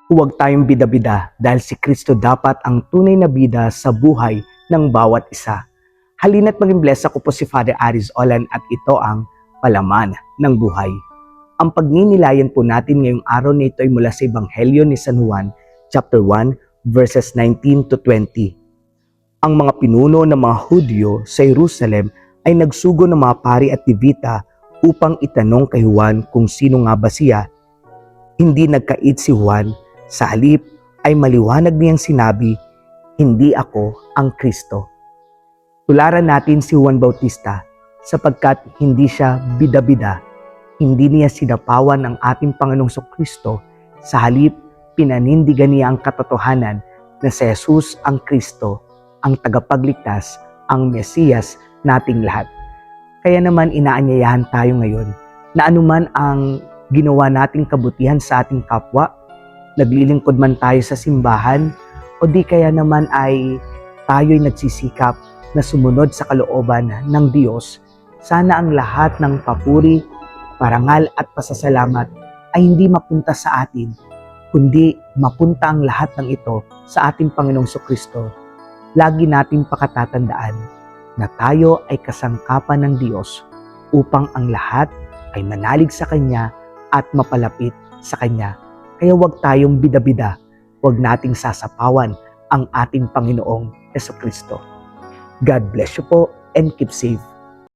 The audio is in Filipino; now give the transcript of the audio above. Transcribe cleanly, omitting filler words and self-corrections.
Huwag tayong bida-bida dahil si Kristo dapat ang tunay na bida sa buhay ng bawat isa. Halina't maging bless. Ako po si Father Aris Olan at ito ang Palaman ng Buhay. Ang pagninilayan po natin ngayong araw na ito ay mula sa Ebanghelyo ni San Juan, chapter 1, verses 19 to 20. Ang mga pinuno ng mga Hudyo sa Jerusalem ay nagsugo ng mga pari at levita upang itanong kay Juan kung sino nga ba siya. Hindi nagkait si Juan. Sa halip ay maliwanag niyang sinabi, hindi ako ang Kristo. Tularan natin si Juan Bautista sapagkat hindi siya bida-bida. Hindi niya sinapawan ang ating Panginoong Kristo. Sa halip, pinanindigan niya ang katotohanan na si Jesus ang Kristo, ang tagapagligtas, ang Mesiyas nating lahat. Kaya naman inaanyayahan tayo ngayon na anuman ang ginawa nating kabutihan sa ating kapwa, naglilingkod man tayo sa simbahan, o di kaya naman ay tayo'y nagsisikap na sumunod sa kalooban ng Diyos, sana ang lahat ng papuri, parangal at pasasalamat ay hindi mapunta sa atin, kundi mapunta ang lahat ng ito sa ating Panginoong Kristo. Lagi nating pakatatandaan na tayo ay kasangkapan ng Diyos upang ang lahat ay manalig sa Kanya at mapalapit sa Kanya. Kaya huwag tayong bida-bida, huwag nating sasapawan ang ating Panginoong Kristo. God bless you po and keep safe.